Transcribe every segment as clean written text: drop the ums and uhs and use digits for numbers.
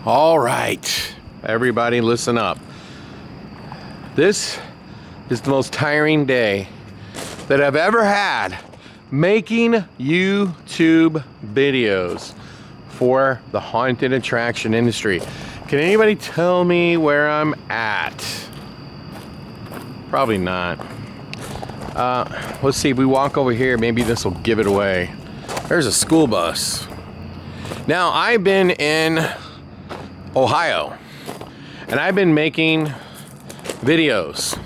All right, everybody listen up. This is the most tiring day that I've ever had making YouTube videos for the haunted attraction industry. Can anybody tell me where I'm at? Probably not. Let's see, if we walk over here, maybe this will give it away. There's a school bus. Now, I've been in Ohio, and I've been making videos,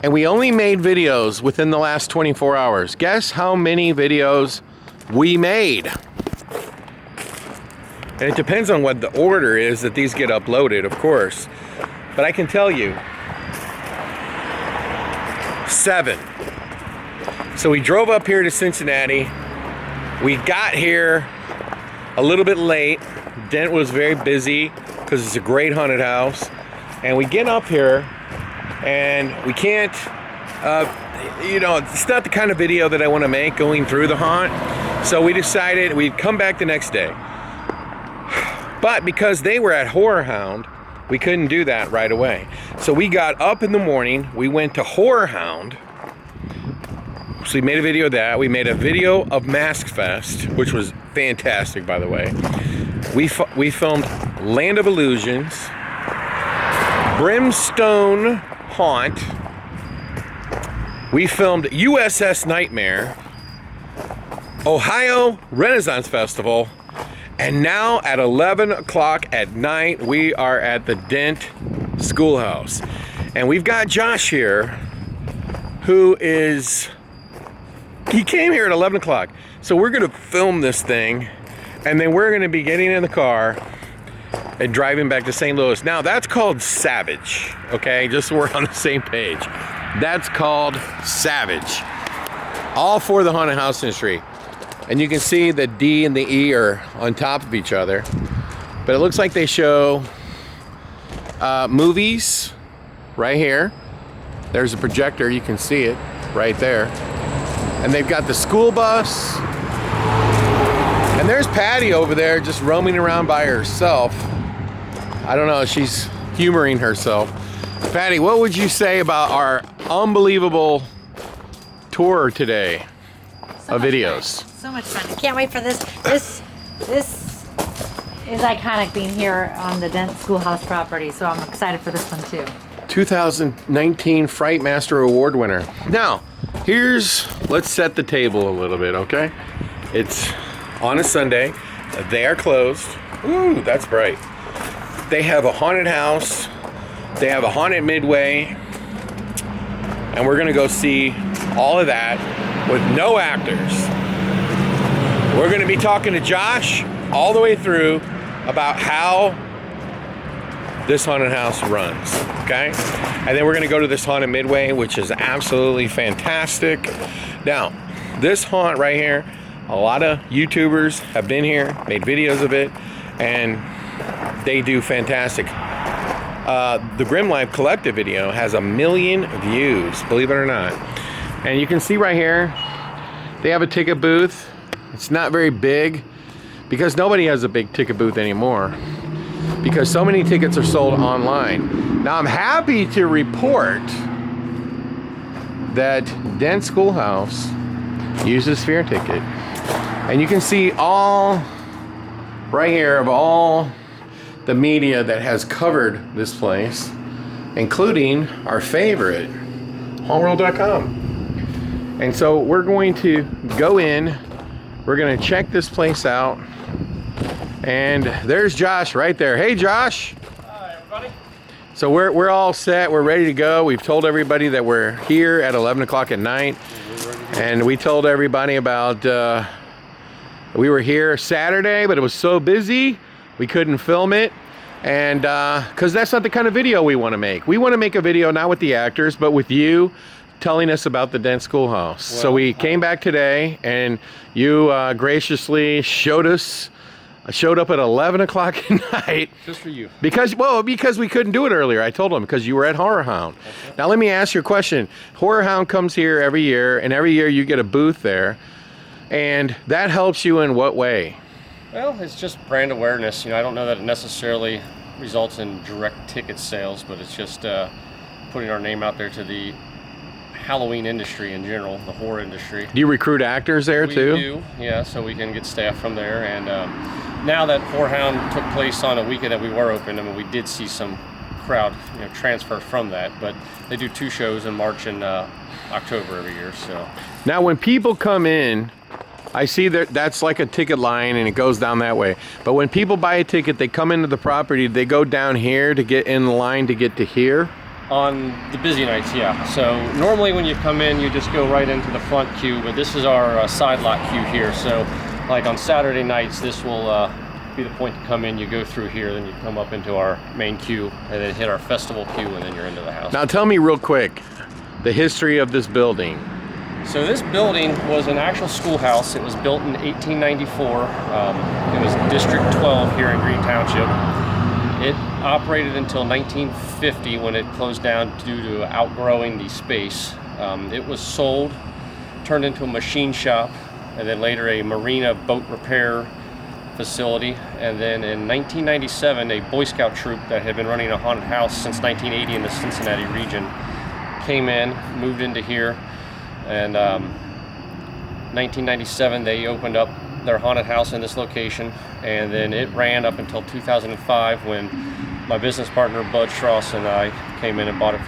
and we only made videos within the last 24 hours. Guess how many videos we made? And it depends on what the order is that these get uploaded, of course, but I can tell you 7. So we drove up here to Cincinnati. We got here a little bit late. Dent was very busy because it's a great haunted house. And we get up here and we can't, it's not the kind of video that I want to make going through the haunt. So we decided we'd come back the next day. But because they were at Horror Hound, we couldn't do that right away. So we got up in the morning, we went to Horror Hound. So we made a video of that. We made a video of Mask Fest, which was fantastic, by the way. We filmed Land of Illusions, Brimstone Haunt. We filmed USS Nightmare, Ohio Renaissance Festival, and now at 11 o'clock at night, we are at the Dent Schoolhouse. And we've got Josh here, who he came here at 11 o'clock. So we're gonna film this thing, and then we're gonna be getting in the car and driving back to St. Louis. Now that's called savage, okay? Just so we're on the same page. That's called savage. All for the haunted house industry. And you can see the D and the E are on top of each other. But it looks like they show movies right here. There's a projector, you can see it right there. And they've got the school bus. And there's Patty over there just roaming around by herself. I don't know, she's humoring herself. Patty, what would you say about our unbelievable tour today of videos? Fun. So much fun. I can't wait for this. This is iconic being here on the Dent Schoolhouse property, so I'm excited for this one too. 2019 Fright Master Award winner. Now, let's set the table a little bit, okay? It's on a Sunday. They are closed. Ooh, that's bright. They have a haunted house. They have a haunted Midway. And we're gonna go see all of that with no actors. We're gonna be talking to Josh all the way through about how this haunted house runs, okay? And then we're gonna go to this haunted Midway, which is absolutely fantastic. Now, this haunt right here, a lot of YouTubers have been here, made videos of it, and they do fantastic. The Grim Life Collective video has 1 million views, believe it or not. And you can see right here, they have a ticket booth. It's not very big because nobody has a big ticket booth anymore because so many tickets are sold online. Now I'm happy to report that Dent Schoolhouse uses Sphere Ticket. And you can see all right here of all the media that has covered this place, including our favorite, homeworld.com. And so we're going to go in, we're gonna check this place out, and there's Josh right there. Hey Josh. Hi everybody. So we're all set, we're ready to go. We've told everybody that we're here at 11 o'clock at night, and we told everybody about, we were here Saturday, but it was so busy, we couldn't film it. And because that's not the kind of video we want to make. We want to make a video not with the actors, but with you telling us about the Dent Schoolhouse. Well, so we came back today, and you graciously showed up at 11 o'clock at night. Just for you. Because we couldn't do it earlier. I told them because you were at Horror Hound. Okay. Now let me ask you a question. Horror Hound comes here every year, and every year you get a booth there. And that helps you in what way? Well, it's just brand awareness. You know, I don't know that it necessarily results in direct ticket sales, but it's just putting our name out there to the Halloween industry in general, the horror industry. Do you recruit actors there too? We do, yeah, so we can get staff from there. And now that Whorehound took place on a weekend that we were open, I mean, we did see some crowd, you know, transfer from that, but they do 2 shows in March and October every year. So now when people come in, I see that that's like a ticket line and it goes down that way. But when people buy a ticket, they come into the property, they go down here to get in the line to get to here? On the busy nights, yeah. So normally when you come in, you just go right into the front queue, but this is our side lot queue here. So like on Saturday nights, this will be the point to come in. You go through here, then you come up into our main queue and then hit our festival queue, and then you're into the house. Now tell me real quick, the history of this building. So this building was an actual schoolhouse. It was built in 1894. It was District 12 here in Green Township. It operated until 1950 when it closed down due to outgrowing the space. It was sold, turned into a machine shop, and then later a marina boat repair facility. And then in 1997, a Boy Scout troop that had been running a haunted house since 1980 in the Cincinnati region came in, moved into here. And 1997, they opened up their haunted house in this location, and then it ran up until 2005 when my business partner Bud Strauss and I came in and bought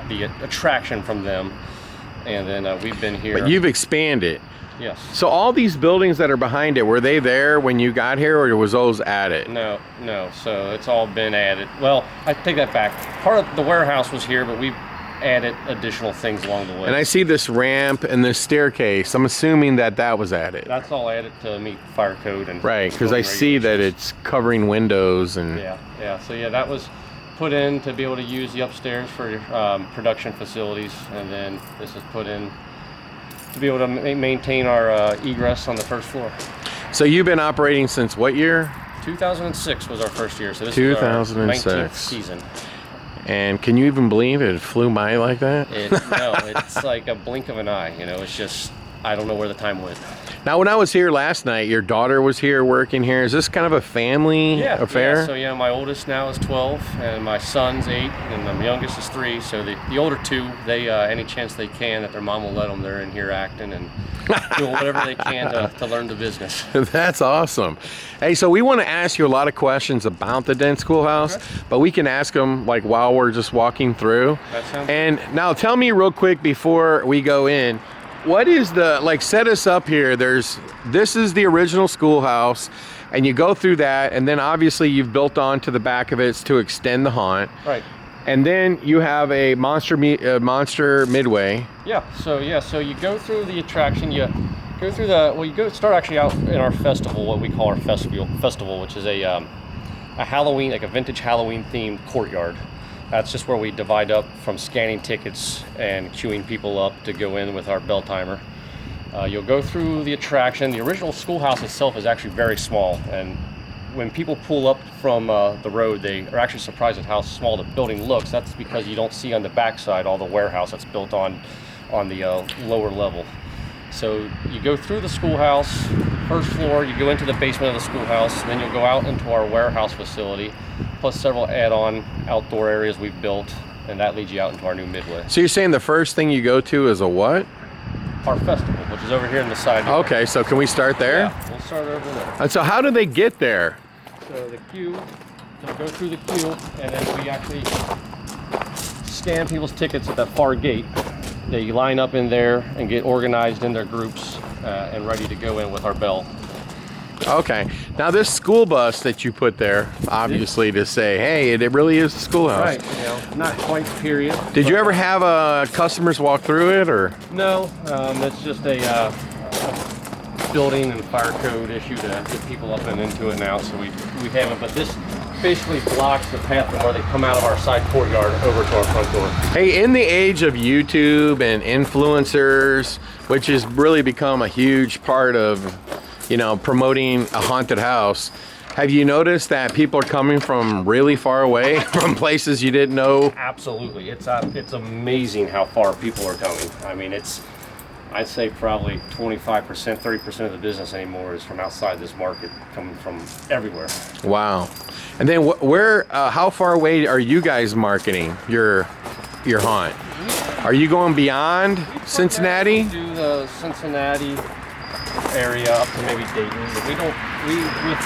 the attraction from them, and then we've been here. But you've expanded. Yes. So all these buildings that are behind it, were they there when you got here, or was those added? No. So it's all been added. Well, I take that back. Part of the warehouse was here, but we've added additional things along the way. And I see this ramp and this staircase. I'm assuming that was added. That's all added to meet fire code and right, because I see that it's covering windows and yeah. So yeah, that was put in to be able to use the upstairs for production facilities, and then this is put in to be able to maintain our egress on the first floor. So you've been operating since what year? 2006 was our first year. So this 2006. is our 19th season. And can you even believe it flew by like that? No, it's like a blink of an eye. You know, it's just, I don't know where the time went. Now, when I was here last night, your daughter was here working here. Is this kind of a family affair? Yeah, so yeah, my oldest now is 12, and my son's 8, and the youngest is 3. So the older 2, they any chance they can that their mom will let them, they're in here acting and doing whatever they can to learn the business. That's awesome. Hey, so we want to ask you a lot of questions about the Dent Schoolhouse, but we can ask them like while we're just walking through. That sounds and now tell me real quick before we go in, what is the, like, set us up here. This is the original schoolhouse, and you go through that, and then obviously you've built on to the back of it to extend the haunt. Right. And then you have a monster Midway. So you go through the attraction, you go through start actually out in our festival, what we call our festival, which is a Halloween, like a vintage Halloween themed courtyard. That's just where we divide up from scanning tickets and queuing people up to go in with our bell timer. You'll go through the attraction. The original schoolhouse itself is actually very small, and when people pull up from the road, they are actually surprised at how small the building looks. That's because you don't see on the backside all the warehouse that's built on the lower level. So you go through the schoolhouse, first floor, you go into the basement of the schoolhouse, then you'll go out into our warehouse facility, plus several add-on outdoor areas we've built, and that leads you out into our new Midway. So you're saying the first thing you go to is a what? Our festival, which is over here in the side. Okay, so can we start there? Yeah, we'll start over there. And so how do they get there? So the queue, they'll go through the queue, and then we actually scan people's tickets at that far gate. They line up in there and get organized in their groups and ready to go in with our bell. Okay. Now this school bus that you put there, obviously to say, hey, it really is the schoolhouse. Right. You know, not quite period. Did you ever have customers walk through it, or? No, that's just a building and fire code issue to get people up and into it now, so we haven't. But this basically blocks the path from where they come out of our side courtyard over to our front door. Hey, in the age of YouTube and influencers, which has really become a huge part of, you know, promoting a haunted house, have you noticed that people are coming from really far away, from places you didn't know? Absolutely. It's amazing how far people are coming. I mean, I'd say probably 25%, 30% of the business anymore is from outside this market, coming from everywhere. Wow. And then where? How far away are you guys marketing your haunt? Are you going beyond Cincinnati? We do the Cincinnati area up to maybe Dayton, but we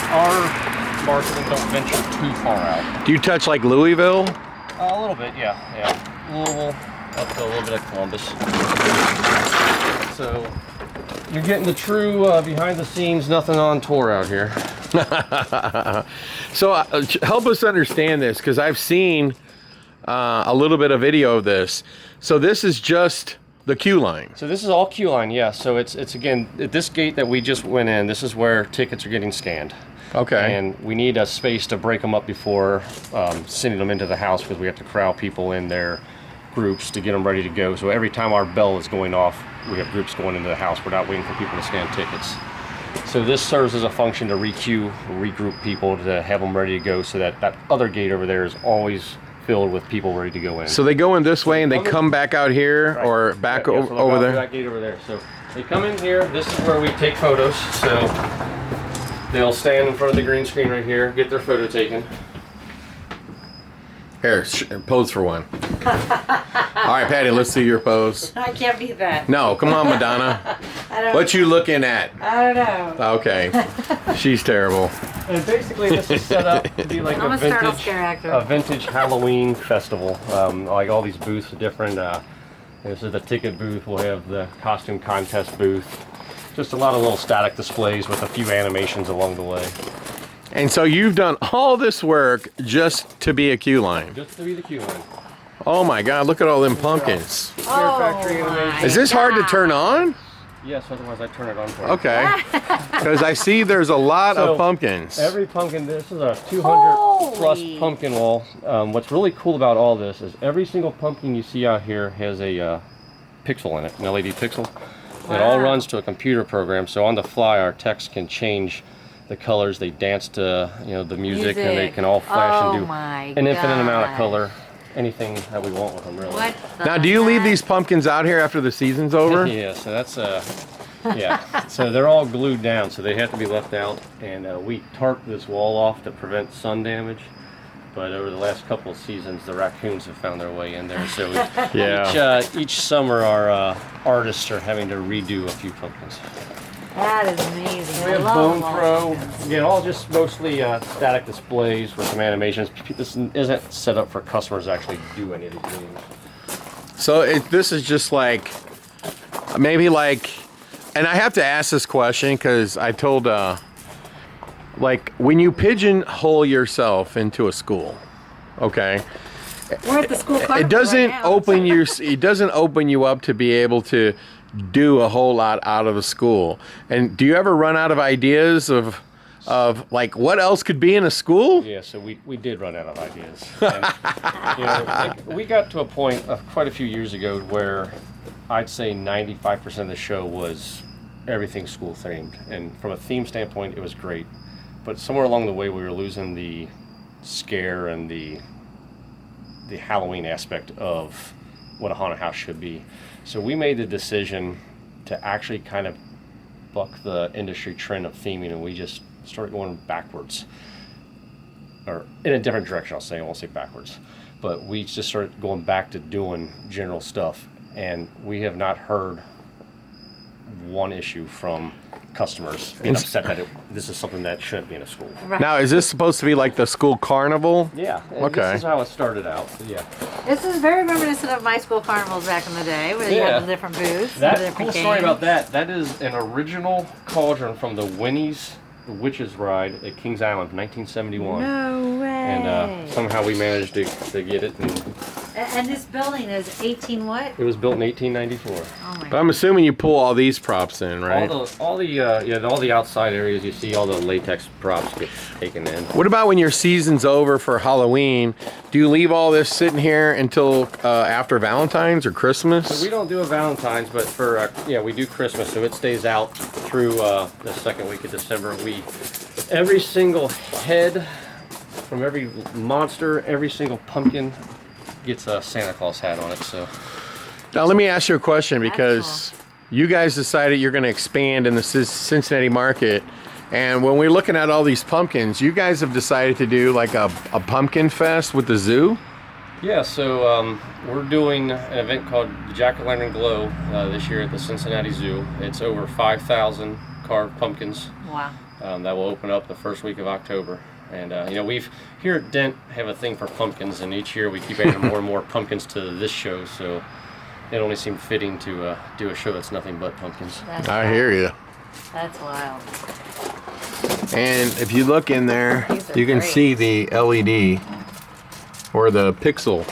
our marketing don't venture too far out. Do you touch like Louisville? A little bit, yeah. Louisville, up to a little bit of Columbus. So you're getting the true behind the scenes, nothing on tour out here. So help us understand this, because I've seen a little bit of video of this. So this is just the queue line. So this is all queue line, yeah. So it's again, at this gate that we just went in, this is where tickets are getting scanned. Okay. And we need a space to break them up before sending them into the house, because we have to corral people in their groups to get them ready to go. So every time our bell is going off, we have groups going into the house. We're not waiting for people to scan tickets. So this serves as a function to re-queue, regroup people to have them ready to go, so that that other gate over there is always filled with people ready to go in. So they go in this way and they come back out here, Right. or back So they'll over go there? through that gate over there. So they come in here. This is where we take photos. So they'll stand in front of the green screen right here, get their photo taken. Here, pose for one. All right, Patty, let's see your pose. I can't beat that. No, come on, Madonna. I don't. What you looking at? I don't know. Okay, she's terrible. And basically, this is set up to be like I'm a a startle vintage, scare actor. a vintage Halloween festival. Like all these booths are different. This is the ticket booth. We'll have the costume contest booth. Just a lot of little static displays with a few animations along the way. And so you've done all this work just to be a queue line. Just to be the queue line. Oh my God, look at all them pumpkins. Oh, factory my animation. Is this hard to turn on? Yes, otherwise I turn it on for you. Okay. Because I see there's a lot So, of pumpkins. Every pumpkin, this is a 200 plus Holy. pumpkin wall. What's really cool about all this is every single pumpkin you see out here has a pixel in it, an LED pixel. It all Wow. runs to a computer program, so on the fly our techs can change the colors. They dance to the music, and they can all flash Oh and do my an infinite amount of God. color, anything that we want with them, really. What the Now, do you leave heck? these pumpkins out here after the season's over? Yeah, so that's yeah. So they're all glued down, so they have to be left out, and we tarp this wall off to prevent sun damage. But over the last couple of seasons, the raccoons have found their way in there. So Yeah. each summer, our artists are having to redo a few pumpkins. That is amazing. We I have love bone all throw. this. Again, all just mostly static displays with some animations. This isn't set up for customers to actually do any of these things. So this is just like, maybe like, and I have to ask this question because I told, like, when you pigeonhole yourself into a school, okay, We're at the school carnival it doesn't right now. open you. It doesn't open you up to be able to do a whole lot out of a school. And do you ever run out of ideas of like what else could be in a school? Yeah, so we did run out of ideas. And, like, we got to a point quite a few years ago where I'd say 95% of the show was everything school themed. And from a theme standpoint, it was great. But somewhere along the way, we were losing the scare and the Halloween aspect of what a haunted house should be. So we made the decision to actually kind of buck the industry trend of theming, and we just started going backwards, or in a different direction. I won't say backwards, but we just started going back to doing general stuff, and we have not heard one issue from customers being upset that this is something that shouldn't be in a school. Right. Now, is this supposed to be like the school carnival? Yeah, and Okay. this is how it started out. Yeah. This is very reminiscent of my school carnivals back in the day, where you Yeah. had the different booths. and That the cool different story games. about that is an original cauldron from the Winnie's Witches Ride at Kings Island, 1971. No way. And somehow we managed to get it, and And this building is 18 what? it was built in 1894. Oh my But I'm assuming you pull all these props in, right? All the outside areas you see, all the latex props get taken in. What about when your season's over for Halloween? Do you leave all this sitting here until after Valentine's or Christmas? So we don't do a Valentine's, but for we do Christmas, so it stays out through the second week of December. Every single head from every monster, every single pumpkin gets a Santa Claus hat on it. So Now let me ask you a question, because you guys decided you're going to expand in the Cincinnati market. And when we're looking at all these pumpkins, you guys have decided to do like a pumpkin fest with the zoo? Yeah, so we're doing an event called the Jack-O-Lantern Glow this year at the Cincinnati Zoo. It's over 5,000 carved pumpkins. Wow. That will open up the first week of October. And you know, we've here at Dent have a thing for pumpkins, and each year we keep adding more and more pumpkins to this show. So it only seemed fitting to do a show that's nothing but pumpkins. I hear you. That's wild. And if you look in there, you can see the LED or the pixel.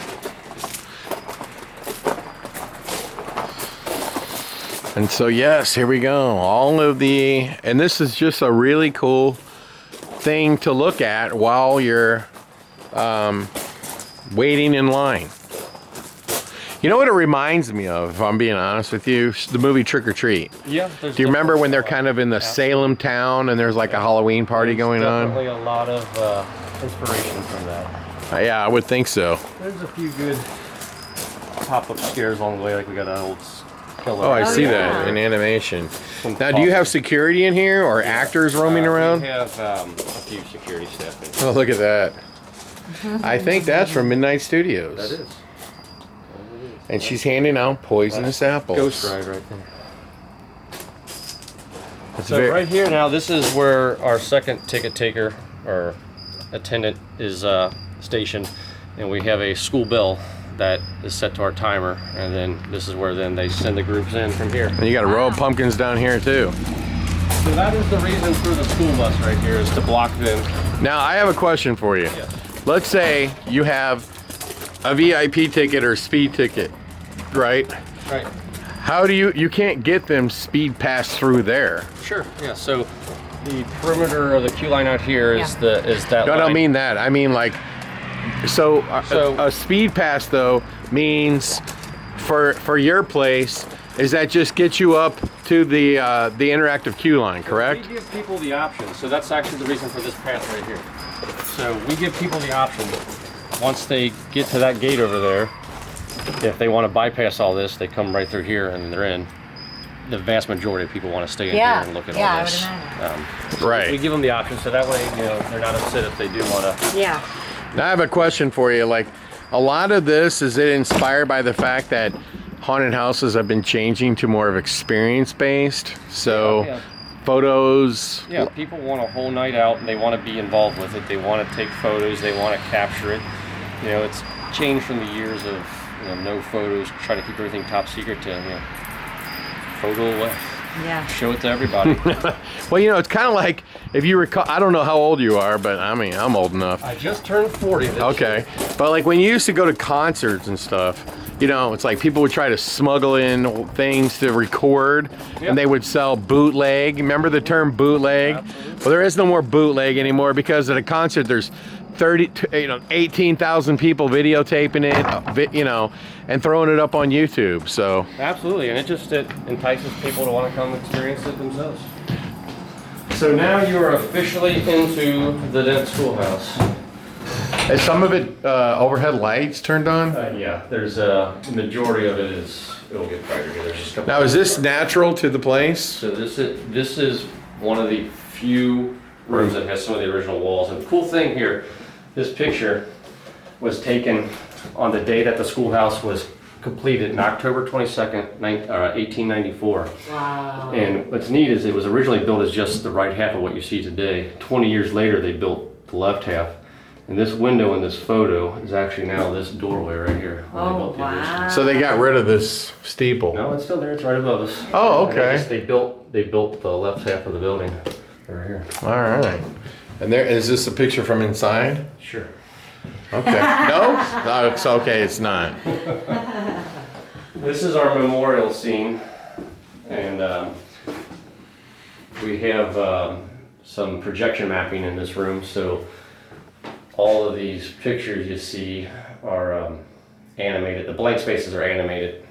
And so yes, here we go. All of the, and this is just a really cool thing to look at while you're waiting in line. You know what it reminds me of, if I'm being honest with you? The movie Trick or Treat. Yeah. Do you remember when they're kind of in the Salem town and there's like a Halloween party going on? Definitely a lot of inspiration from that. Yeah, I would think so. There's a few good pop-up scares along the way, like we got an old killer. Oh, I see yeah. that in animation. Now, do you have security in here or actors roaming around? We have a few security staff in here. Oh, look at that. I think that's from Midnight Studios. That is. And she's handing out poisonous apples. Ghost Ride right there. It's So right here now, this is where our second ticket taker or attendant is stationed, and we have a school bell that is set to our timer, and then this is where then they send the groups in from here. And you got a row of pumpkins down here too. So that is the reason for the school bus right here, is to block them. Now I have a question for you. Yes. Let's say you have a VIP ticket or speed ticket, right? Right. How do you can't get them speed pass through there? Sure. Yeah. So the perimeter of the queue line out here is that. No, I line. don't mean that. I mean like, so a speed pass though means for your place, is that just get you up to the interactive queue line, correct? We give people the option. So that's actually the reason for this path right here. So we give people the option. Once they get to that gate over there, if they want to bypass all this, they come right through here and they're in. The vast majority of people want to stay in here and look at all this. So Right. we give them the option, so that way, you know, they're not upset if they do want to. Yeah. Now I have a question for you. Like, a lot of this, is it inspired by the fact that haunted houses have been changing to more of experience-based? So Yeah. photos. Yeah, people want a whole night out and they want to be involved with it. They want to take photos. They want to capture it. You know, it's changed from the years of, you know, no photos, try to keep everything top secret, to, you know, photo away. Yeah. Show it to everybody. Well, you know, it's kind of like, if you recall, I don't know how old you are, but I mean, I'm old enough. I just turned 40 this Okay. year. But like when you used to go to concerts and stuff, you know, it's like people would try to smuggle in things to record, Yep. and they would sell bootleg. Remember the term bootleg? Absolutely. Well, there is no more bootleg anymore, because at a concert there's 18,000 people videotaping it, you know, and throwing it up on YouTube. So Absolutely, and it entices people to want to come experience it themselves. So now you are officially into the Dent Schoolhouse. is some of it overhead lights turned on? Yeah, there's a majority of it'll get brighter here. There's just a couple. Now, is this natural to the place? So this is one of the few rooms that has some of the original walls. And the cool thing here, this picture was taken on the day that the schoolhouse was completed, in October 22nd, 1894. Wow. And what's neat is it was originally built as just the right half of what you see today. 20 years later, they built the left half. And this window in this photo is actually now this doorway right here. when they Oh, built the addition. wow. So they got rid of this steeple. No, it's still there. It's right above us. Oh, And okay. they built the left half of the building right here. All right. And there is this a picture from inside? Sure. Okay. No? No, it's okay. It's not. This is our memorial scene, and we have some projection mapping in this room. So all of these pictures you see are animated. The blank spaces are animated.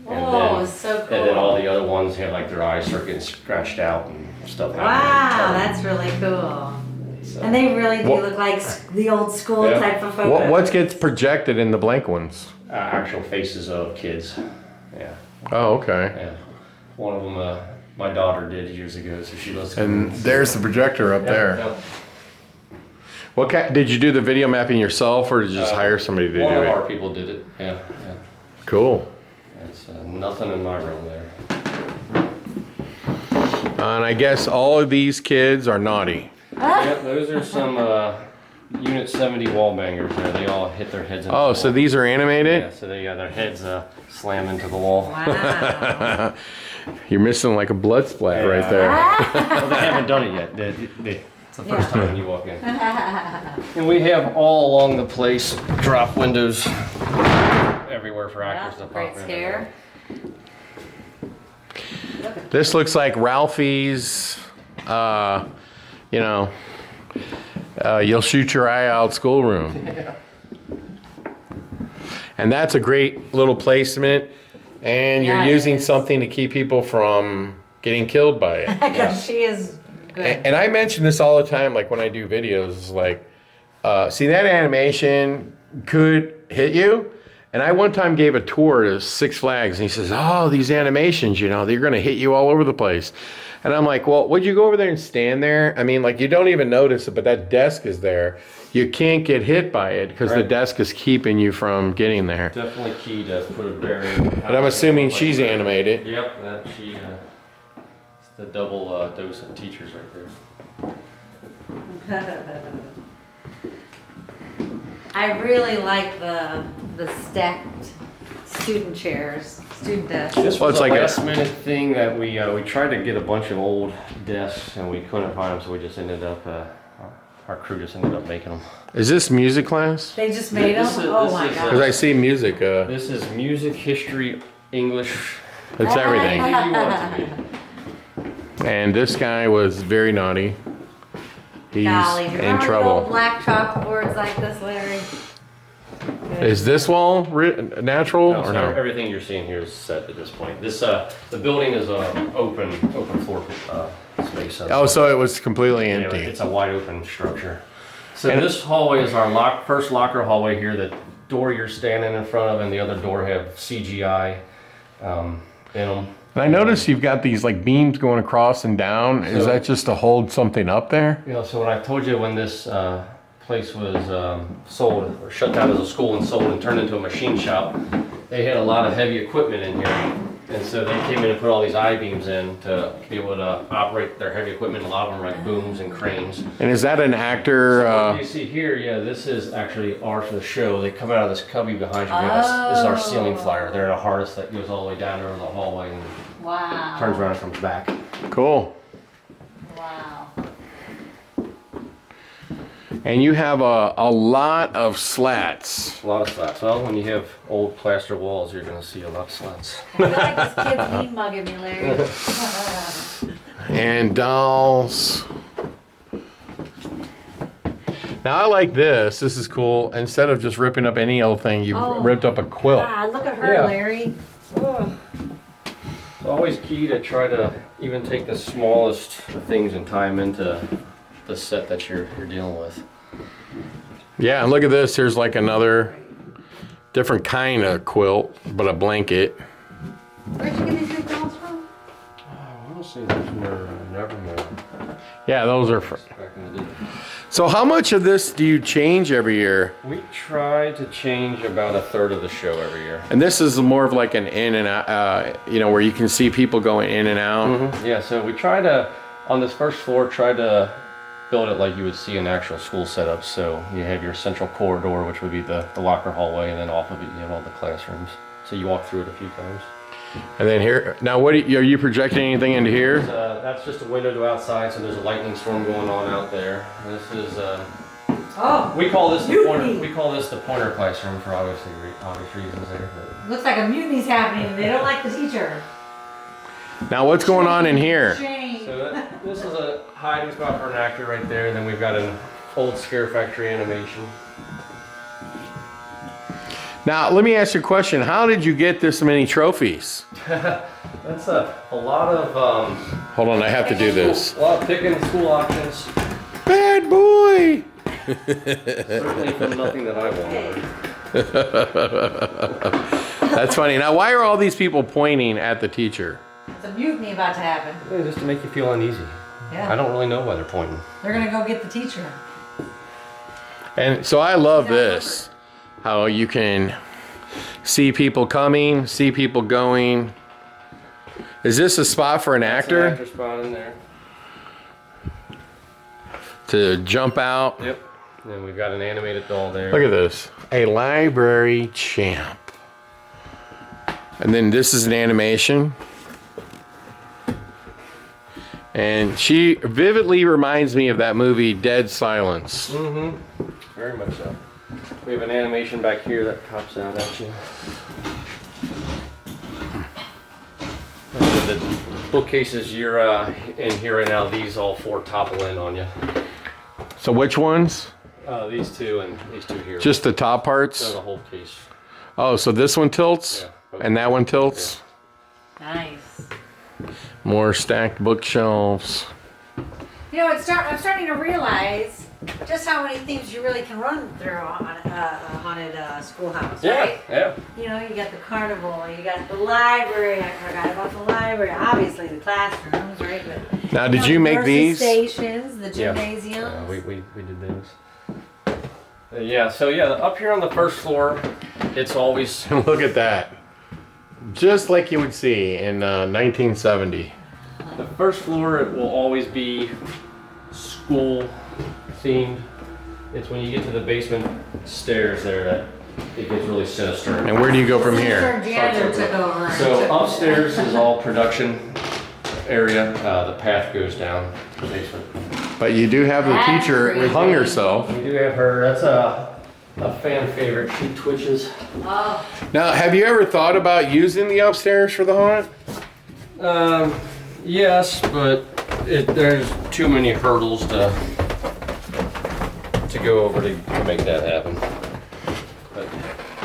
Oh, so cool. And then all the other ones have like their eyes start getting scratched out and stuff Wow, happening. that's really cool. So- And they really do What- look like the old school Yeah. type of photo. What gets projected in the blank ones? Actual faces of kids. Yeah. Oh, okay. Yeah. One of them, my daughter did years ago, so she loves. And there's the projector up there. Yeah. What did you do the video mapping yourself, or did you just hire somebody to do One of it? our people did it. Yeah. Cool. It's nothing in my room there. And I guess all of these kids are naughty. Yep, those are some Unit 70 wall bangers there. They all hit their heads into Oh, the so wall. these are animated? Yeah, so they got their heads slam into the wall. Wow. You're missing like a blood splat right there. Well, they haven't done it yet. It's the first time you walk in. And we have all along the place drop windows everywhere for actors to pop Great in. scare. This looks like Ralphie's, you know, you'll shoot your eye out schoolroom. Yeah. And that's a great little placement. And you're Yeah, it using is. something to keep people from getting killed by it. Because she is good. And I mention this all the time, like when I do videos, it's like, see that animation could hit you? And I one time gave a tour to Six Flags, and he says, oh, these animations, you know, they're gonna hit you all over the place. And I'm like, well, would you go over there and stand there? I mean, like, you don't even notice it, but that desk is there. You can't get hit by it because the Right. desk is keeping you from getting there. Definitely key to put a barrier. But I'm assuming she's animated. Yep, that she, it's the double dose of teachers right there. I really like the stacked student chairs, student desks. This Well, was it's a like a- last minute thing that we tried to get a bunch of old desks and we couldn't find them, so we just ended up, our crew just ended up making them. Is this music class? They just made them? This is- Oh this my is, Because I god. see music, This is music, history, English, it's everything. anything you want it to be. And this guy was very naughty. He's Golly, do you in remember the old trouble. black chalkboards like this, Larry? Is this wall natural No, or so no? everything you're seeing here is set at this point. This, the building is open floor space. Oh, so it was completely Yeah, empty. it's a wide open structure. So And- this hallway is our first locker hallway here. The door you're standing in front of and the other door have CGI in them. And I noticed you've got these like beams going across and down. Is So- that just to hold something up there? You know, so when I told you when this place was sold or shut down as a school and sold and turned into a machine shop, they had a lot of heavy equipment in here. And so they came in and put all these I-beams in to be able to operate their heavy equipment. A lot of them like booms and cranes. And is that an actor? What you see here, yeah, this is actually ours for the show. They come out of this cubby behind you. This is our ceiling flyer. They're in a harness that goes all the way down over the hallway and Wow. turns around and comes back. Cool. Wow. And you have a lot of slats. A lot of slats. Well, when you have old plaster walls, you're going to see a lot of slats. I feel like this kid's mean mugging me, Larry. And dolls. Now I like this. This is cool. Instead of just ripping up any old thing, you Oh. ripped up a quilt. God, look at her, Yeah. Larry. It's always key to try to even take the smallest things and tie them into the set that you're dealing with. Yeah, and look at this. Here's like another different kind of quilt, but a blanket. Where'd you get these big dolls from? I want to say those were Nevermore Yeah, those are. For, back in the day. so how much of this do you change every year? We try to change about a third of the show every year. And this is more of like an in and out, you know, where you can see people going in and out. Yeah, so we try to, on this first floor, try to build it like you would see an actual school setup. So you have your central corridor, which would be the locker hallway, and then off of it you have all the classrooms. So you walk through it a few times. And then here, now what are you projecting anything into here? That's just a window to outside, so there's a lightning storm going on out there. This is, Oh, we call this the Mutiny. pointer. We call this the pointer classroom for obvious reasons there. But looks like a mutiny's happening. They don't like the teacher. Now what's going on in here? Shame. so this is a hiding spot for an actor right there. And then we've got an old Scare Factory animation. Now let me ask you a question. How did you get this many trophies? That's a lot of Hold on, I have to do this. a lot of picking school options. Bad boy! Certainly from nothing that I wanted. That's funny. Now why are all these people pointing at the teacher? a mutiny about to happen. Yeah, just to make you feel uneasy. Yeah. I don't really know why they're pointing. They're gonna go get the teacher. And so I love this, how you can see people coming, see people going. Is this a spot for an actor? That's an actor spot in there. To jump out? Yep. And we've got an animated doll there. Look at this. A library champ. And then this is an animation. And she vividly reminds me of that movie Dead Silence. Mm-hmm. Very much so. We have an animation back here that pops out at you. And the bookcases you're in here right now, these all four topple in on you. So which ones? These two and these two here. Just the top parts? So the whole piece. Oh, so this one tilts? Yeah. And that one tilts? Nice. More stacked bookshelves. You know, I'm starting to realize just how many things you really can run through on a haunted schoolhouse, right? Yeah. You know, you got the carnival, you got the library. I forgot about the library. Obviously, the classrooms, right? But, Now, did you the make nurses' these? stations, the gymnasiums. We did those. Yeah, so yeah, up here on the first floor, it's always... Look at that. Just like you would see in 1970. The first floor, it will always be school themed. It's when you get to the basement stairs there that it gets really sinister. And where do you go from This is here? where janitor took over. So upstairs is all production area. The path goes down to the basement. But you do have the That's teacher crazy. hung herself. We do have her. That's a fan favorite. She twitches. Oh, Now, have you ever thought about using the upstairs for the haunt? Yes, but there's too many hurdles to go over to make that happen. But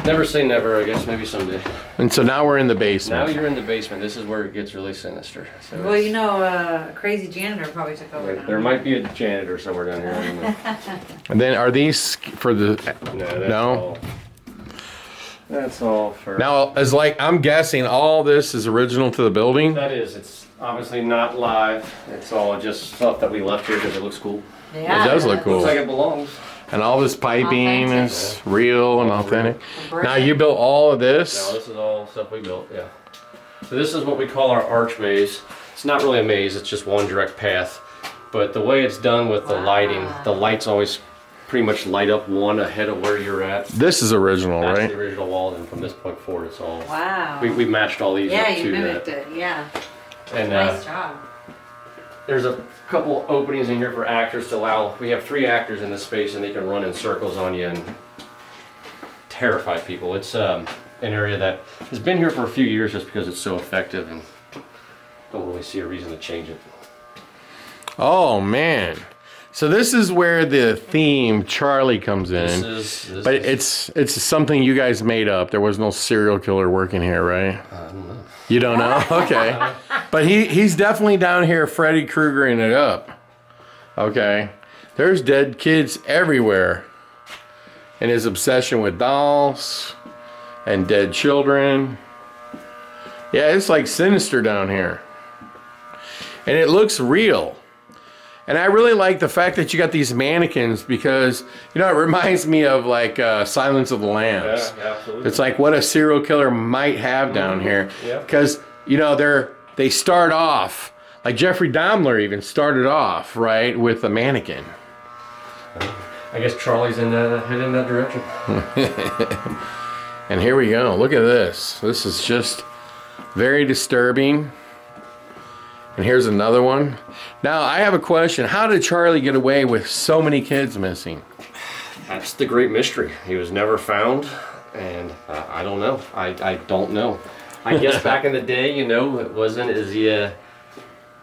never say never. I guess maybe someday. And so now we're in the Now basement. you're in the basement. This is where it gets really sinister. So well, you know, a crazy janitor probably took over now. there might be a janitor somewhere down here. I don't know. And then are these for the... No, that's No? all. That's all for... Now, as like, I'm guessing all this is original to the building? That is, it's obviously not live. It's all just stuff that we left here because it looks cool. Yeah, It does look that's- cool. Looks like it belongs. And all this piping Authentic. is real and All authentic. real. Now, you built all of No, this? this is all stuff we built, yeah. So this is what we call our arch maze. It's not really a maze, it's just one direct path. But the way it's done with the lighting, the lights always pretty much light up one ahead of where you're at. This is original, That's right? the original wall, and from this point forward, it's all... Wow. We matched all these yeah, up you to mimicked that. it. Yeah. And Nice job. there's a couple openings in here for actors to allow. We have 3 actors in this space, and they can run in circles on you and terrify people. It's an area that has been here for a few years just because it's so effective, and don't really see a reason to change it. Oh, man. So this is where the theme Charlie comes in. This But is, it's something you guys made up. There was no serial killer working here, right? I don't know. You don't know? Okay. But he's definitely down here Freddy Kruegering it up. Okay. There's dead kids everywhere. And his obsession with dolls and dead children. Yeah, it's like sinister down here. And it looks real. And I really like the fact that you got these mannequins because, you know, it reminds me of like Silence of the Lambs. Yeah, absolutely. It's like what a serial killer might have down here. Yeah. Because, you know, they start off, like Jeffrey Dahmer even started off, right, with a mannequin. I guess Charlie's heading in that direction. And here we go. Look at this. This is just very disturbing. And here's another one. Now, I have a question. How did Charlie get away with so many kids missing? That's the great mystery. He was never found, and I don't know. I don't know. I guess back in the day, you know, it wasn't as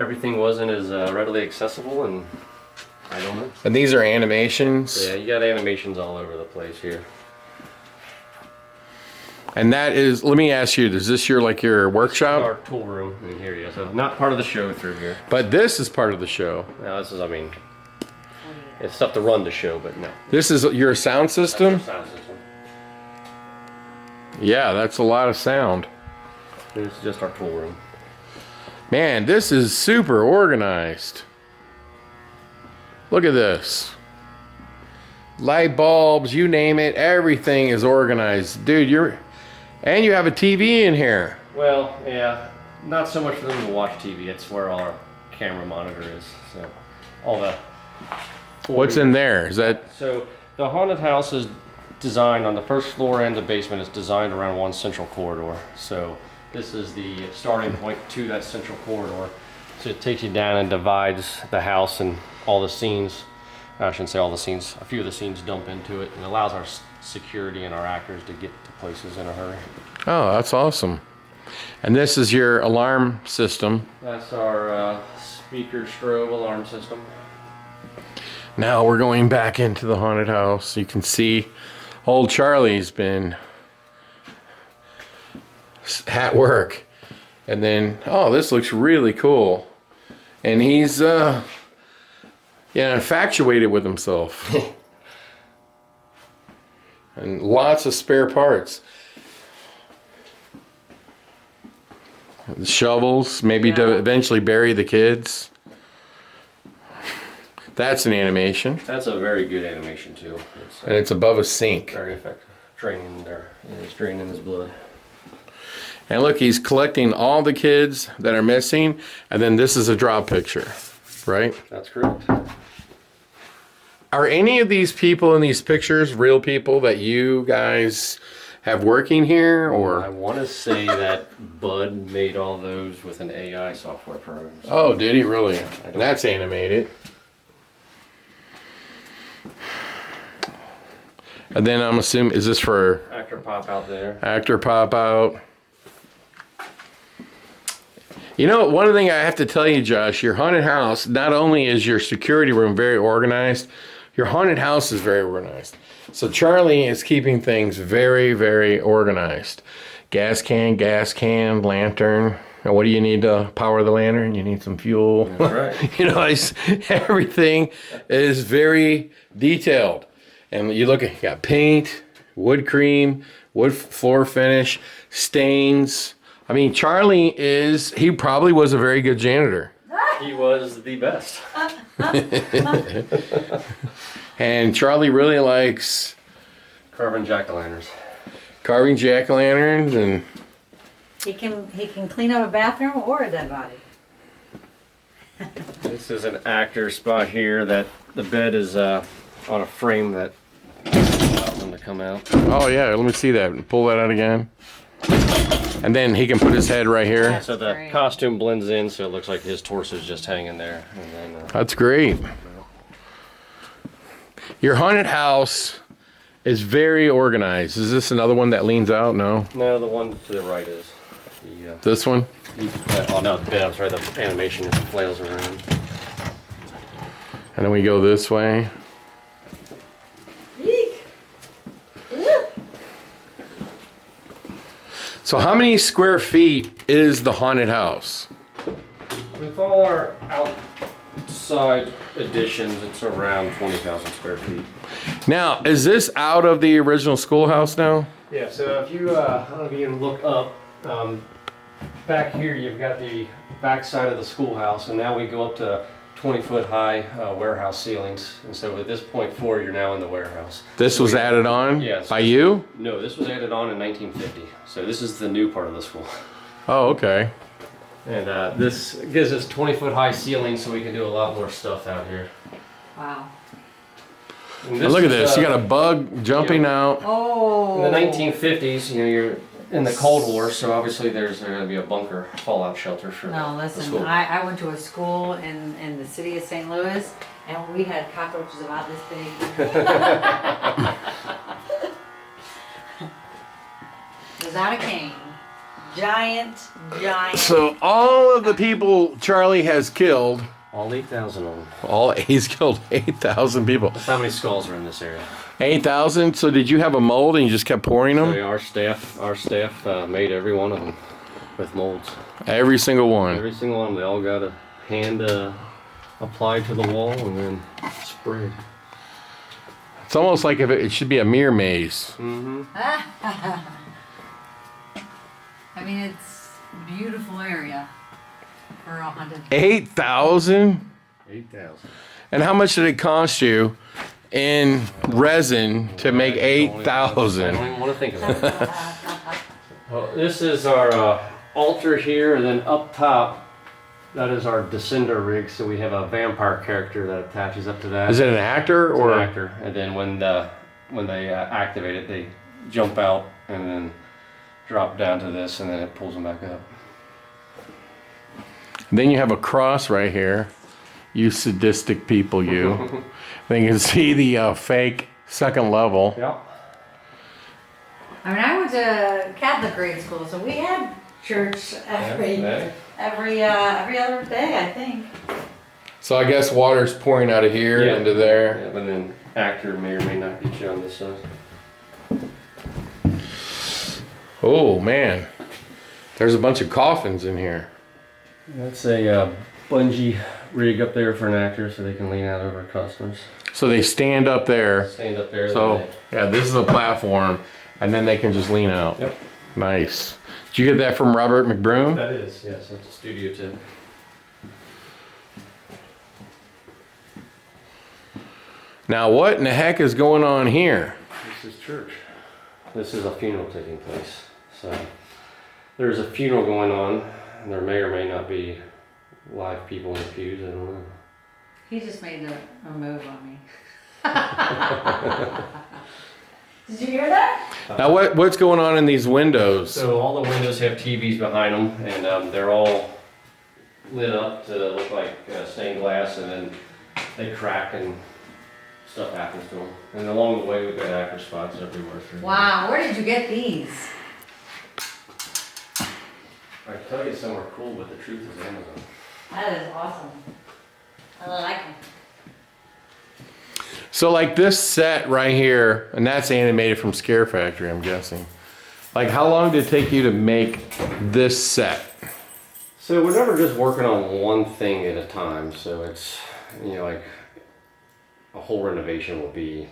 everything wasn't as readily accessible, and I don't know. And these are animations. Yeah, you got animations all over the place here. And that is, let me ask you, is this your workshop? Our tool room in here, yeah. So not part of the show through here. But this is part of the show. Now this is, I mean, it's stuff to run the show, but no. This is your sound system? Sound system. Yeah, that's a lot of sound. This is just our tool room. Man, this is super organized. Look at this. Light bulbs, you name it, everything is organized. Dude, and you have a TV in here. Well, yeah, not so much for them to watch TV. It's where all our camera monitor is. So, all the. What's in there? Is that? So, the haunted house is designed on the first floor and the basement is designed around one central corridor. So, this is the starting point to that central corridor. So, it takes you down and divides the house and all the scenes. I shouldn't say all the scenes. A few of the scenes dump into it and allows our security and our actors to get to places in a hurry. Oh, that's awesome. And this is your alarm system. That's our speaker strobe alarm system. Now we're going back into the haunted house. You can see old Charlie's been at work. And then, oh, this looks really cool. And he's, infatuated with himself. And lots of spare parts. The shovels, maybe to eventually bury the kids. That's an animation. That's a very good animation too. And it's above a sink. Very effective. Draining there. He's draining his blood. And look, he's collecting all the kids that are missing. And then this is a drop picture, right? That's correct. Are any of these people in these pictures real people that you guys have working here, or? I want to say that Bud made all those with an AI software program. Oh, did he really? And that's animated. And then I'm assuming, is this for Actor pop out there? actor pop out? You know, one thing I have to tell you, Josh, your haunted house, not only is your security room very organized, your haunted house is very organized. So Charlie is keeping things very, very organized. Gas can, lantern. And what do you need to power the lantern? You need some fuel. That's right. You know, everything is very detailed. And you look at, you got paint, wood cream, wood floor finish, stains. I mean, Charlie he probably was a very good janitor. He was the best. And Charlie really likes Carving jack-o'-lanterns. carving jack-o'-lanterns, and He can clean up a bathroom or a dead body. This is an actor spot here that the bed is on a frame that allows them to come out. oh yeah, let me see that. Pull that out again. And then he can put his head right here. That's So the great. costume blends in, so it looks like his torso is just hanging there. And then, That's great. Your haunted house is very organized. Is this another one that leans out? No? no, the one to the right is the. This one? Oh no, the bed. I'm sorry. The animation is flails around. And then we go this way. Eek. So how many square feet is the haunted house? With all our outside additions, it's around 20,000 square feet. Now, is this out of the original schoolhouse now? Yeah, so if you, I don't know if you can look up, back here you've got the back side of the schoolhouse, and now we go up to 20-foot high warehouse ceilings. And so at this point forward, you're now in the warehouse. This was added on Yes. by you? No, this was added on in 1950. So this is the new part of the school. Oh, okay. And this gives us 20-foot high ceilings, so we can do a lot more stuff out here. Wow. And Now look at is, this. You got a bug jumping out. Oh. In the 1950s, you know, you're in the Cold War, so obviously there's going to be a bunker fallout shelter for No, the listen, school. I went to a school in the city of St. Louis, and we had cockroaches about this big. Without a cane. Giant. So all of the people Charlie has killed, All 8,000 of them. he's killed 8,000 people. That's how many skulls are in this area. 8,000? So did you have a mold and you just kept pouring So them? yeah, our staff made every one of them with molds. Every single one. Every single one. They all got a hand applied to the wall and then sprayed. It's almost like if it should be a mirror maze. Mm-hmm. I mean, it's a beautiful area. for a haunted. 8,000? 8,000. And how much did it cost you in resin to make I 8,000? don't even want to think about it. Well, this is our altar here, and then up top, that is our descender rig. So we have a vampire character that attaches up to that. Is it an actor It's or an actor? And then when they activate it, they jump out and then drop down to this, and then it pulls them back up. Then you have a cross right here. You sadistic people, you. Then you can see the fake second level. Yeah. I mean, I went to Catholic grade school, so we had church every other day, I think. So I guess water's pouring out of here Yeah. into there. Yeah, but then actor may or may not get you on this side. Oh man, there's a bunch of coffins in here. That's a bungee rig up there for an actor, so they can lean out over customers. So they stand up there. Stand up there. So then yeah, this is a platform, and then they can just lean out. Yep. Nice. Did you get that from Robert McBroom? that is, yes, that's a studio tip. Now what in the heck is going on here? This is church. This is a funeral taking place. So there's a funeral going on, and there may or may not be live people in the pews. I don't know. He just made a move on me. Did you hear that? Now what's going on in these windows? So all the windows have TVs behind them, and they're all lit up to look like stained glass, and then they crack and stuff happens to them. And along the way, we've got actor spots everywhere. Wow, where did you get these? I can tell you somewhere cool, but the truth is Amazon. That is awesome. I like them. So like this set right here, and that's animated from Scare Factory, I'm guessing. Like how long did it take you to make this set? So we're never just working on one thing at a time. So it's, you know, like a whole renovation will be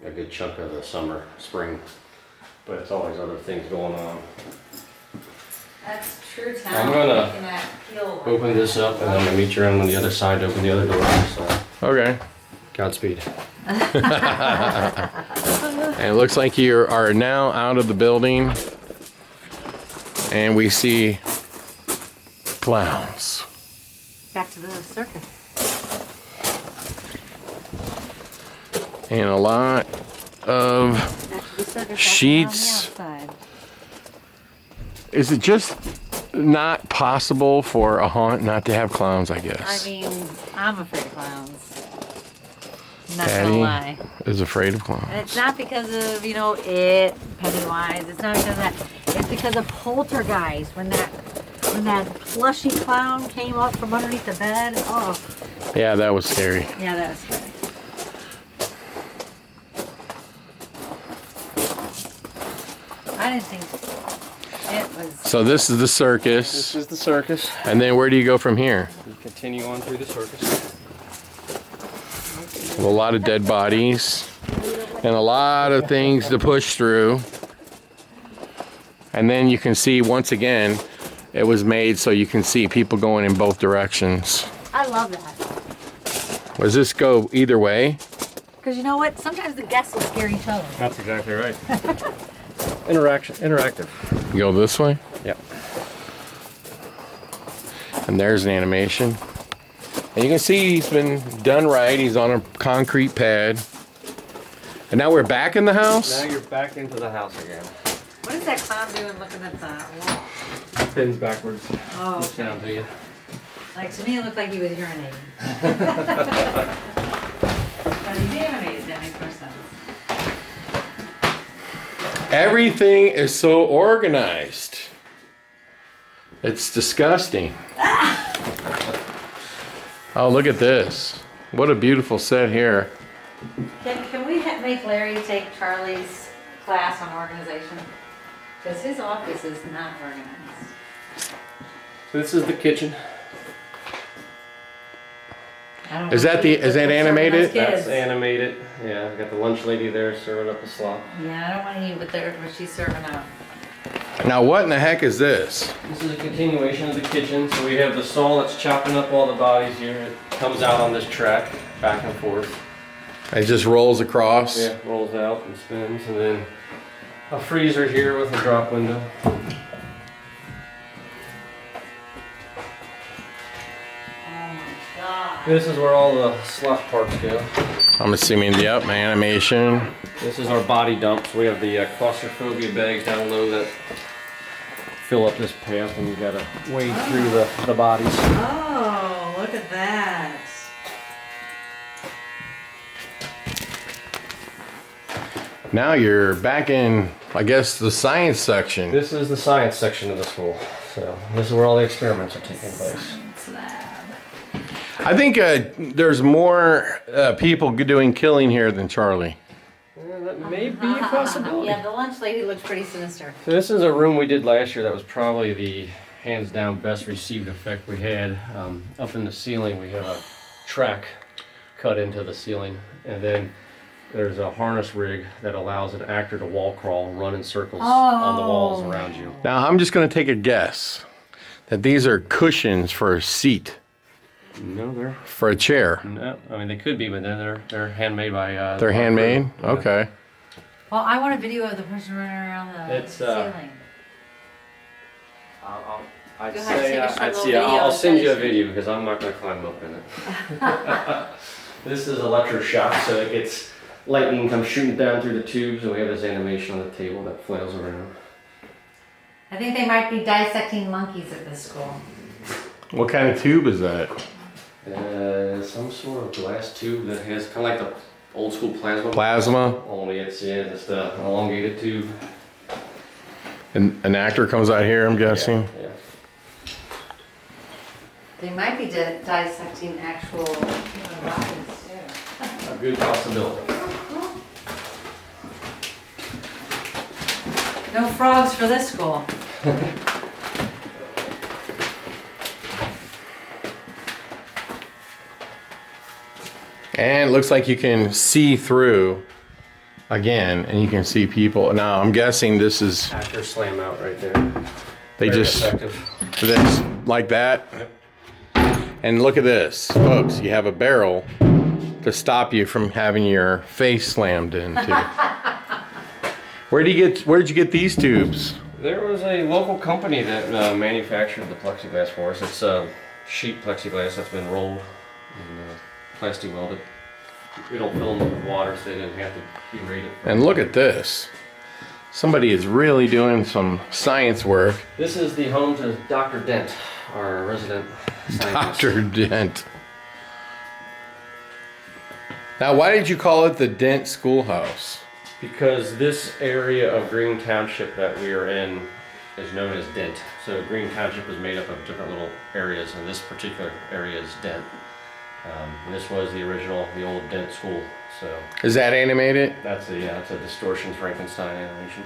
a good chunk of the summer, spring, but it's always other things going on. That's true I'm talent. gonna Making that feel like Open this up, and I'm gonna meet you around on the other side to open the other door. So Okay. Godspeed. And it looks like you are now out of the building, and we see clowns. back to the circus. And a lot of Back to the circus. sheets. On the outside. Is it just not possible for a haunt not to have clowns, I I guess? mean, I'm afraid of clowns. Not gonna lie. Patty is afraid of clowns. And it's not because of, you know, Pennywise. It's not because of that. It's because of Poltergeist. When that plushy clown came up from underneath the bed. Oh, Yeah, that was scary. yeah, that was scary. I didn't think it was. So this is the This circus. is the circus. And then where do you go from here? We continue on through the circus. A lot of dead bodies and a lot of things to push through. And then you can see, once again, it was made so you can see people going in both directions. I love that. Does this go either way? Because you know what? Sometimes the guests will scare each other. That's exactly right. Interactive. You go this way? Yep. And there's an animation. And you can see he's been done right. He's on a concrete pad. And now we're back in the house? Now you're back into the house again. What is that clown doing looking at the wall? Spins backwards. Oh, Looks down to you. like to me it looked like he was urinating. But he's animated, that makes more sense. Everything is so organized. It's disgusting. Oh, look at this. What a beautiful set here. Can we make Larry take Charlie's class on organization? Because his office is not organized. So this is the kitchen. I don't Is want that to the- be is that serving those animated? kids. That's animated. Yeah, we got the lunch lady there serving up the slop. Yeah, I don't want to eat what she's serving up. Now what in the heck is this? This is a continuation of the kitchen. So we have the saw that's chopping up all the bodies here. It comes out on this track, back and forth. It just rolls across? Yeah, rolls out and spins. And then a freezer here with a drop window. This is where all the slot parts go. I'm assuming, yep, my animation. This is our body dump. So we have the claustrophobia bags down low that fill up this path, and you gotta wade through the bodies. Oh, look at that. Now you're back in, I guess, the science section. This is the science section of the school. So this is where all the experiments are taking place. Science lab. I think there's more people doing killing here than Charlie. Yeah, that may be a possibility. Yeah, the lunch lady looks pretty sinister. So this is a room we did last year that was probably the hands down best received effect we had. Up in the ceiling we have a track cut into the ceiling, and then there's a harness rig that allows an actor to wall crawl, run in circles on the walls around you. Now I'm just going to take a guess that these are cushions for a seat. No, they're For a chair. no. I mean, they could be, but then they're handmade by. They're handmade? Yeah. Okay. Well, I want a video of the person running around the It's, ceiling. I'd Go ahead, take a short little I'll video send you a of this. video because I'm not going to climb up in it. This is electroshock, so it gets lightning comes shooting down through the tubes, and we have this animation on the table that flails around. I think they might be dissecting monkeys at this school. What kind of tube is that? Some sort of glass tube that has kind of like the old school plasma. Plasma? Only it's just an elongated tube. And an actor comes out here, I'm guessing. Yeah. They might be dissecting actual human bodies too. A good possibility. No frogs for this school. And it looks like you can see through again, and you can see people. Now I'm guessing this is, Actor slam out right there. they Very just, effective. this like that. Yep. And look at this, folks, you have a barrel to stop you from having your face slammed into. Where did you get these tubes? There was a local company that manufactured the plexiglass for us. It's sheet plexiglass that's been rolled and plastic welded. We don't fill them with water, so they didn't have to be rated. And look at this. Somebody is really doing some science work. This is the home to Dr. Dent, our resident scientist. Dr. Dent. Now, why did you call it the Dent Schoolhouse? Because this area of Green Township that we are in is known as Dent. So Green Township is made up of different little areas, and this particular area is Dent. And this was the old Dent School. So Is that animated? that's a distortion Frankenstein animation.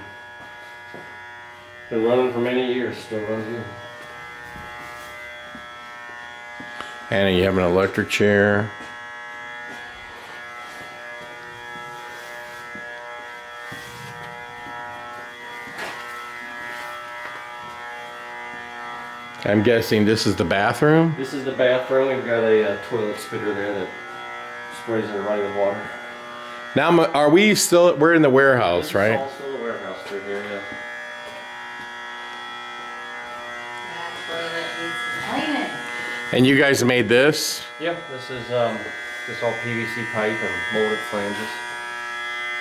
Been running for many years, still runs here. And you have an electric chair. I'm guessing this is the bathroom? This is the bathroom. We've got a toilet spitter there that sprays everybody with water. Now, we're in the warehouse, This right? is also the warehouse through here, yeah. That toilet needs cleaning. And you guys made this? Yep, this is this all PVC pipe and molded flanges.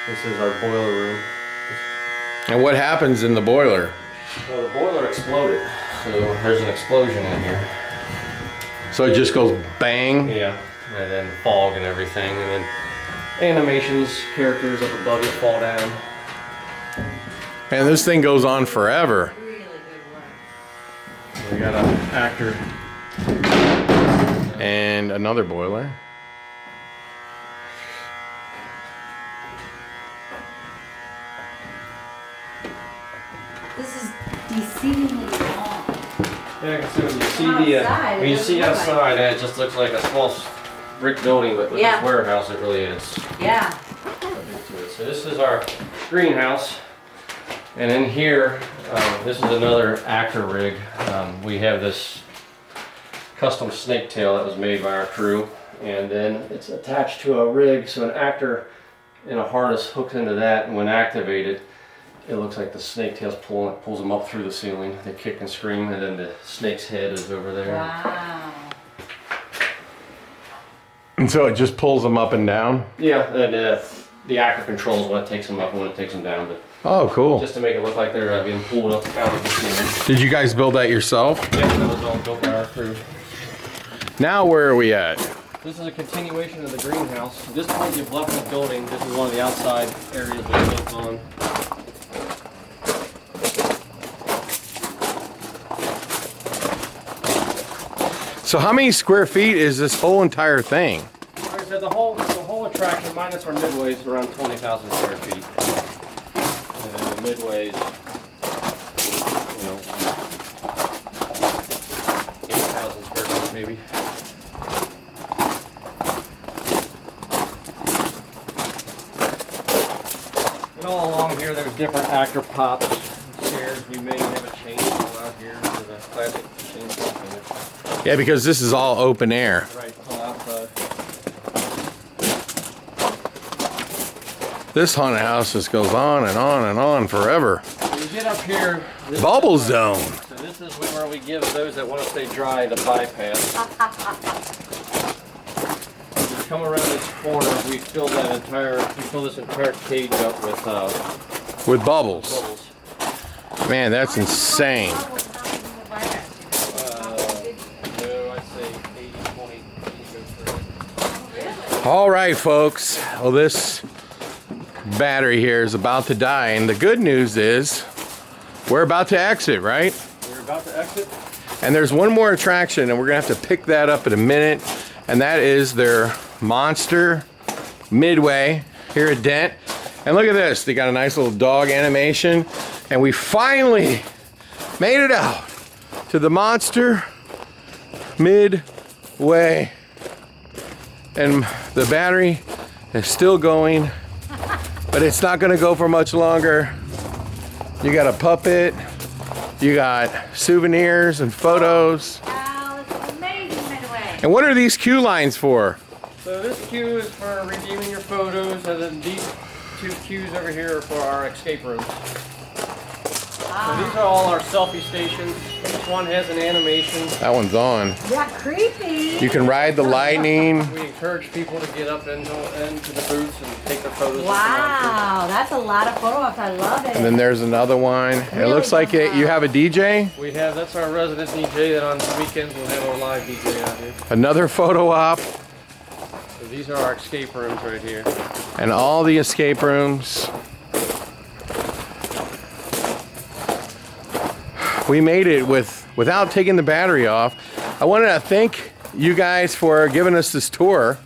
This is our boiler room. And what happens in the boiler? So the boiler exploded. So there's an explosion in here. So it just goes bang? Yeah, and then fog and everything, and then animations, characters up above you fall down. Man, this thing goes on forever. Really good work. We got an actor. And another boiler. This is deceivingly long. Yeah, so when you see From outside, when it you doesn't see look like outside, it just looks like a small brick building, but with Yeah. this warehouse, it really is. Yeah. So this is our greenhouse, And in here, this is another actor rig. We have this custom snake tail that was made by our crew, and then it's attached to a rig, so an actor in a harness hooks into that, and when activated, it looks like the snake tail's pulls them up through the ceiling. They kick and scream, and then the snake's head is over there. Wow. And so it just pulls them up and down? Yeah, and the actor controls when it takes them up and when it takes them down. But oh, cool. just to make it look like they're being pulled up out of the ceiling. Did you guys build that yourself? Yeah, that was all built by our crew. Now where are we at? This is a continuation of the greenhouse. At this point, you've left the building. This is one of the outside areas that we built on. So how many square feet is this whole entire thing? Like I said, the whole attraction, minus our Midway, is around 20,000 square feet. And then the Midway is, 8,000 square feet maybe. And all along here, there's different actor pops, chairs. We may have a chainsaw out here for the classic chainsaw finish. Yeah, because this is all open air. Right, all outside. This haunted house just goes on and on and on forever. When you get up here, this Bubble is zone. So this is where we give those that want to stay dry the bypass. When you come around this corner, we fill this entire cage up with Bubbles. bubbles. Man, that's insane. No, I'd say 80, 20. All right, folks. Well, this battery here is about to die, and the good news is we're about to exit, right? We're about to exit. And there's one more attraction, and we're gonna have to pick that up in a minute, and that is their monster Midway here at Dent. And look at this, they got a nice little dog animation, and we finally made it out to the monster Midway. And the battery is still going, but it's not gonna go for much longer. You got a puppet, you got souvenirs and photos. Wow, this is amazing, Midway. And what are these queue lines for? So this queue is for redeeming your photos, and then these two queues over here are for our escape rooms. So these are all our selfie stations. Each one has an animation. That one's on. Yeah, creepy. You can ride the lightning. We encourage people to get up into the booths and take their photos. Wow, that's a lot of photo ops. I love it. And then there's another one. It Really looks like good you have a DJ. We have, that's our resident DJ, that on weekends we'll have our live DJ out here. Another photo op. So these are our escape rooms right here. And all the escape rooms. We made it without taking the battery off. I wanted to thank you guys for giving us this tour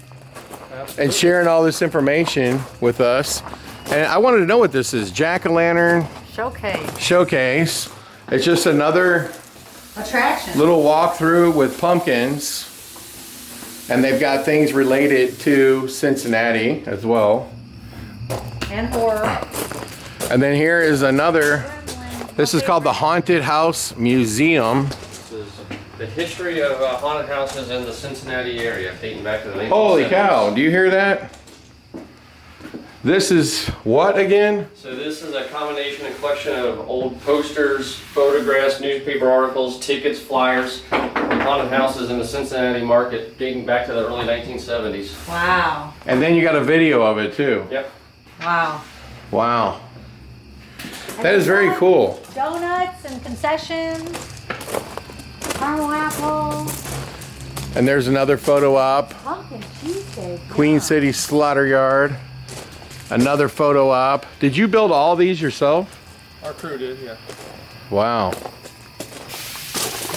and sharing all this information with us. And I wanted to know what this is. Jack-o'-lantern Showcase. showcase. It's just another Attraction. little walkthrough with pumpkins. And they've got things related to Cincinnati as well. And horror. And then here is another. This is called the Haunted House Museum. This is the history of haunted houses in the Cincinnati area, dating back to the 1970s. Holy cow, do you hear that? This is what again? So this is a combination and collection of old posters, photographs, newspaper articles, tickets, flyers, and haunted houses in the Cincinnati market, dating back to the early 1970s. Wow. And then you got a video of it too. Yep. Wow. Wow. That is very cool. Donuts and concessions. Caramel apple. And there's another photo op. Pumpkin cheesecake. Queen yeah. City Slaughter Yard. Another photo op. Did you build all these yourself? Our crew did, yeah. Wow.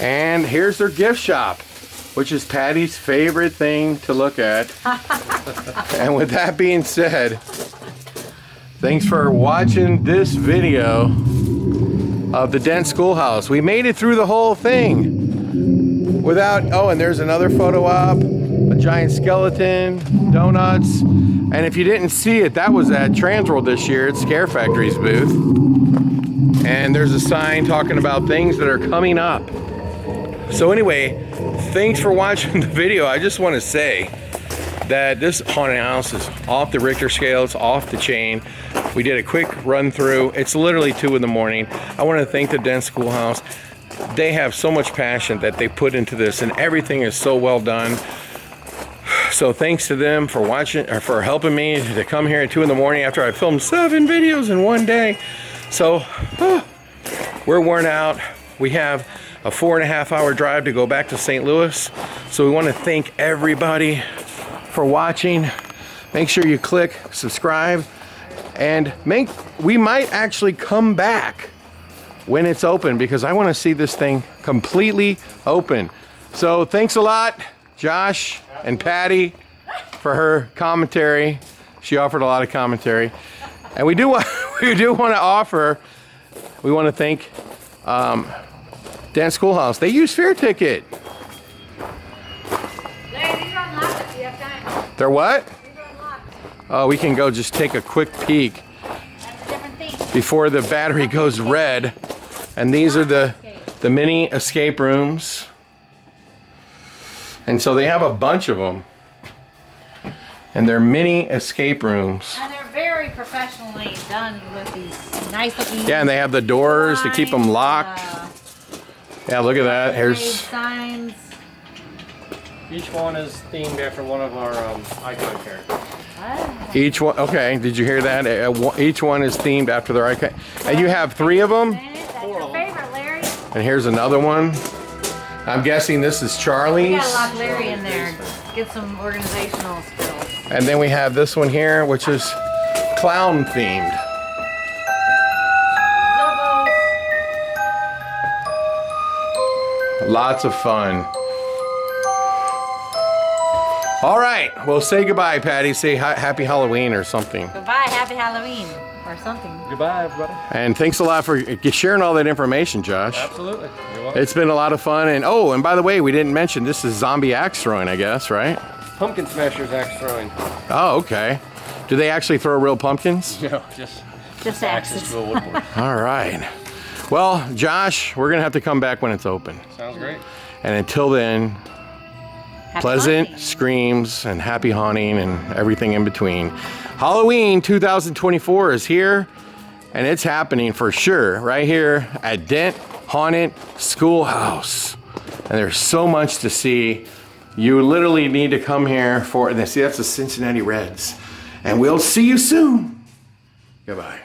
And here's their gift shop, which is Patty's favorite thing to look at. And with that being said, thanks for watching this video of the Dent Schoolhouse. We made it through the whole thing without, oh, and there's another photo op, a giant skeleton, donuts. And if you didn't see it, that was at Transworld this year at Scare Factory's booth. and there's a sign talking about things that are coming up. So anyway, thanks for watching the video. I just want to say that this haunted house is off the Richter scale. It's off the chain. We did a quick run through. It's literally 2 in the morning. I want to thank the Dent Schoolhouse. They have so much passion that they put into this, and everything is so well done. So thanks to them for watching, or for helping me to come here at 2 in the morning after I filmed 7 videos in one day. So we're worn out. We have a 4.5 hour drive to go back to St. Louis. So we want to thank everybody for watching. Make sure you click subscribe, and we might actually come back when it's open, because I want to see this thing completely open. So thanks a lot, Josh and Patty, for her commentary. She offered a lot of commentary, and we do want to thank Dent Schoolhouse. They use Fair Ticket. They're what? Oh, we can go just take a quick peek before the battery goes red. And these are the mini escape rooms. And so they have a bunch of them. And they're mini escape rooms. And they're very professionally done with these nice looking. Yeah, and they have the doors to keep them locked. Yeah, look at that. Here's signs. Each one is themed after one of our icon characters. Each one, okay, did you hear that? Each one is themed after their icon. And you have 3 of them? That's your favorite, Larry. And here's another one. I'm guessing this is Charlie's. We gotta lock Larry in there. Get some organizational skills. And then we have this one here, which is clown themed. Lots of fun. All right, well, say goodbye, Patty. Say happy Halloween or something. Goodbye, happy Halloween or something. Goodbye, everybody. And thanks a lot for sharing all that information, Josh. Absolutely. You're welcome. It's been a lot of fun. And oh, and by the way, we didn't mention this is zombie axe throwing, I guess, right? Pumpkin Smashers axe throwing. Oh, okay. Do they actually throw real pumpkins? No, just axes. to a woodboard. All right. Well, Josh, we're going to have to come back when it's open. Sounds great. And until then, Happy pleasant hunting. screams and happy haunting and everything in between. Halloween 2024 is here, and it's happening for sure right here at Dent Haunted Schoolhouse. And there's so much to see. You literally need to come here for this. See, that's the Cincinnati Reds. And we'll see you soon. Goodbye.